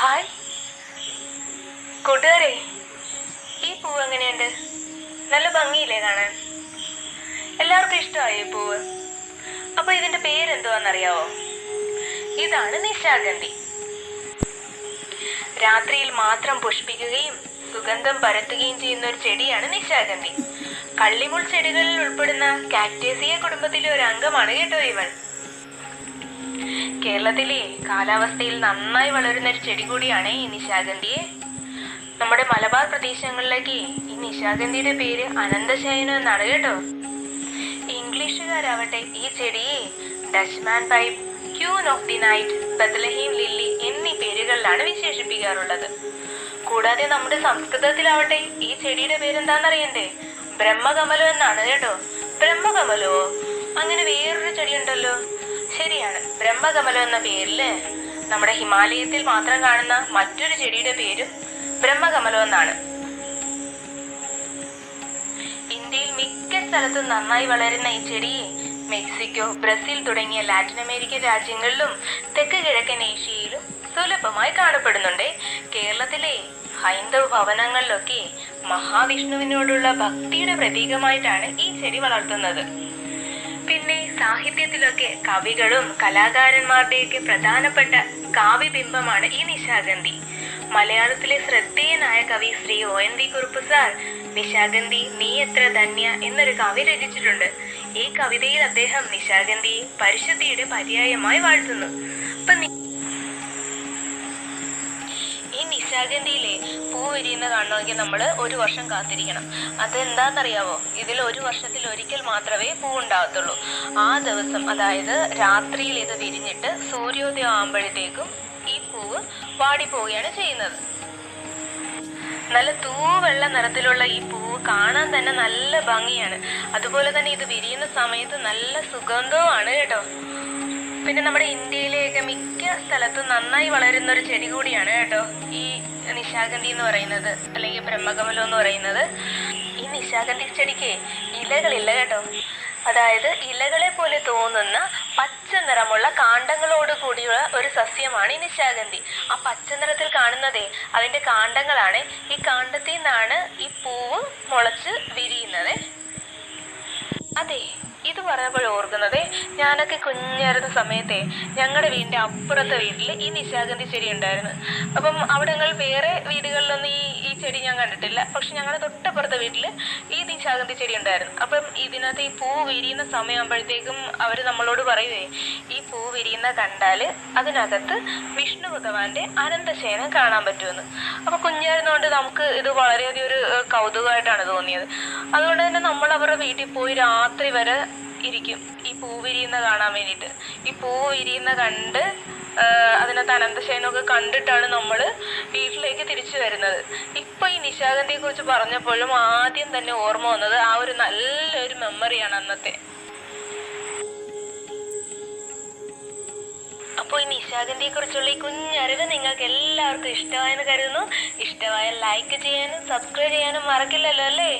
Hi കൂട്ടുകാരെ, ഈ പൂവ് എങ്ങനെയുണ്ട്? നല്ല ഭംഗിയില്ലേ കാണാൻ? എല്ലാവർക്കും ഇഷ്ടമായി ഈ പൂവ്. അപ്പൊ ഇതിന്റെ പേരെന്തുവാന്നറിയാവോ? ഇതാണ് നിശാഗന്ധി. രാത്രിയിൽ മാത്രം പുഷ്പിക്കുകയും സുഗന്ധം പരത്തുകയും ചെയ്യുന്ന ഒരു ചെടിയാണ് നിശാഗന്ധി. കള്ളിമുൾ ചെടികളിൽ ഉൾപ്പെടുന്ന കാക്ടേസിയ കുടുംബത്തിലെ ഒരു അംഗമാണ് കേട്ടോ ഇവൾ. കേരളത്തിലെ കാലാവസ്ഥയിൽ നന്നായി വളരുന്ന ഒരു ചെടി കൂടിയാണ് ഈ നിശാഗന്ധിയെ. നമ്മുടെ മലബാർ പ്രദേശങ്ങളിലേക്ക് ഈ നിശാഗന്ധിയുടെ പേര് അനന്തശയനം എന്നാണ് കേട്ടോ. ഇംഗ്ലീഷുകാരാവട്ടെ ഈ ചെടിയെ Dutchman pipe, queen of the night, Bethlehem lily എന്നീ പേരുകളിലാണ് വിശേഷിപ്പിക്കാറുള്ളത്. കൂടാതെ നമ്മുടെ സംസ്കൃതത്തിലാവട്ടെ ഈ ചെടിയുടെ പേരെന്താണെന്നറിയണ്ടേ? ബ്രഹ്മകമലം എന്നാണ് കേട്ടോ. ബ്രഹ്മകമലമോ? അങ്ങനെ വേറൊരു ചെടി ഉണ്ടല്ലോ. ശരിയാണ്, ബ്രഹ്മകമലം എന്ന പേരില് നമ്മുടെ ഹിമാലയത്തിൽ മാത്രം കാണുന്ന മറ്റൊരു ചെടിയുടെ പേരും ബ്രഹ്മകമലം എന്നാണ്. ഇന്ത്യയിൽ മിക്ക സ്ഥലത്തും നന്നായി വളരുന്ന ഈ ചെടിയെ മെക്സിക്കോ, ബ്രസീൽ തുടങ്ങിയ ലാറ്റിൻ അമേരിക്കൻ രാജ്യങ്ങളിലും തെക്ക് കിഴക്കൻ ഏഷ്യയിലും സുലഭമായി കാണപ്പെടുന്നുണ്ട്. കേരളത്തിലെ ഹൈന്ദവ ഭവനങ്ങളിലൊക്കെ മഹാവിഷ്ണുവിനോടുള്ള ഭക്തിയുടെ പ്രതീകമായിട്ടാണ് ഈ ചെടി വളർത്തുന്നത്. പിന്നെ സാഹിത്യത്തിലൊക്കെ കവികളും കലാകാരന്മാരുടെയൊക്കെ പ്രധാനപ്പെട്ട കാവ്യബിംബമാണ് ഈ നിശാഗന്ധി. മലയാളത്തിലെ ശ്രദ്ധേയനായ കവി ശ്രീ ONV കുറുപ്പ് സാർ നിശാഗന്ധി നീ എത്ര ധന്യ എന്നൊരു കവി രചിച്ചിട്ടുണ്ട്. ഈ കവിതയിൽ അദ്ദേഹം നിശാഗന്ധിയെ പരിശുദ്ധിയുടെ പര്യായമായി വാഴ്ത്തുന്നു. അപ്പൊ ഈ നിശാഗന്ധിയിലെ പൂ വിരിയുന്ന കാണണമെങ്കിൽ നമ്മൾ ഒരു വർഷം കാത്തിരിക്കണം. അതെന്താണെന്നറിയാവോ? ഇതിൽ ഒരു വർഷത്തിൽ ഒരിക്കൽ മാത്രമേ പൂ ഉണ്ടാകത്തുള്ളൂ. ആ ദിവസം, അതായത് രാത്രിയിൽ ഇത് വിരിഞ്ഞിട്ട് സൂര്യോദയം ആകുമ്പോഴത്തേക്കും ഈ പൂവ് വാടിപ്പോവുകയാണ് ചെയ്യുന്നത്. നല്ല തൂവെള്ള നിറത്തിലുള്ള ഈ പൂവ് കാണാൻ തന്നെ നല്ല ഭംഗിയാണ്. അതുപോലെ തന്നെ ഇത് വിരിയുന്ന സമയത്ത് നല്ല സുഗന്ധവുമാണ് കേട്ടോ. പിന്നെ നമ്മുടെ ഇന്ത്യയിലെയൊക്കെ മിക്ക സ്ഥലത്തും നന്നായി വളരുന്ന ഒരു ചെടി കൂടിയാണ് കേട്ടോ ഈ നിശാഗന്ധി എന്ന് പറയുന്നത്, അല്ലെങ്കിൽ ബ്രഹ്മകമലം എന്ന് പറയുന്നത്. ഈ നിശാഗന്ധി ചെടിക്ക് ഇലകളില്ല കേട്ടോ. അതായത് ഇലകളെ പോലെ തോന്നുന്ന പച്ച നിറമുള്ള കാണ്ഡങ്ങളോട് കൂടിയുള്ള ഒരു സസ്യമാണ് ഈ നിശാഗന്ധി. ആ പച്ച നിറത്തിൽ കാണുന്നതേ അതിന്റെ കാണ്ഡങ്ങളാണ്. ഈ കാണ്ഡത്തിൽ നിന്നാണ് ഈ പൂവ് മുളച്ച് വിരിയുന്നത്. അതെ, ഇത് പറഞ്ഞപ്പോൾ ഓർക്കുന്നത്, ഞാനൊക്കെ കുഞ്ഞായിരുന്ന സമയത്തെ ഞങ്ങളുടെ വീടിന്റെ അപ്പുറത്തെ വീട്ടിൽ ഈ നിശാഗന്ധി ചെടി ഉണ്ടായിരുന്നു. അപ്പം അവിടങ്ങൾ വേറെ വീടുകളിലൊന്നും ഈ ചെടി ഞാൻ കണ്ടിട്ടില്ല. പക്ഷെ ഞങ്ങളുടെ തൊട്ടപ്പുറത്തെ വീട്ടിൽ ഈ നിശാഗന്ധി ചെടി ഉണ്ടായിരുന്നു. അപ്പം ഇതിനകത്ത് ഈ പൂ വിരിയുന്ന സമയമാകുമ്പോഴത്തേക്കും അവർ നമ്മളോട് പറയുവേ, ഈ പൂ വിരിയുന്ന കണ്ടാൽ അതിനകത്ത് വിഷ്ണു ഭഗവാന്റെ അനന്തശയനം കാണാൻ പറ്റുമെന്ന്. അപ്പൊ കുഞ്ഞായിരുന്നതുകൊണ്ട് നമുക്ക് ഇത് വളരെയധികം ഒരു കൗതുകമായിട്ടാണ് തോന്നിയത്. അതുകൊണ്ട് തന്നെ നമ്മൾ അവരുടെ വീട്ടിൽ പോയി രാത്രി വരെ ഇരിക്കും ഈ പൂ വിരിയുന്ന കാണാൻ വേണ്ടിയിട്ട്. ഈ പൂ വിരിയുന്ന കണ്ട് അതിനകത്ത് അനന്തശയനമൊക്കെ കണ്ടിട്ടാണ് നമ്മൾ വീട്ടിലേക്ക് തിരിച്ചു വരുന്നത്. ഇപ്പൊ ഈ നിശാഗന്ധിയെ കുറിച്ച് പറഞ്ഞപ്പോഴും ആദ്യം തന്നെ ഓർമ്മ വന്നത് ആ ഒരു നല്ലൊരു മെമ്മറിയാണ് അന്നത്തെ. അപ്പോൾ ഈ നിശാഗന്ധിയെ കുറിച്ചുള്ള ഈ കുഞ്ഞറിവ് നിങ്ങൾക്ക് എല്ലാവർക്കും ഇഷ്ടമായെന്ന് കരുതുന്നു. ഇഷ്ടമായ ലൈക്ക് ചെയ്യാനും സബ്സ്ക്രൈബ് ചെയ്യാനും മറക്കില്ലല്ലോ അല്ലേ?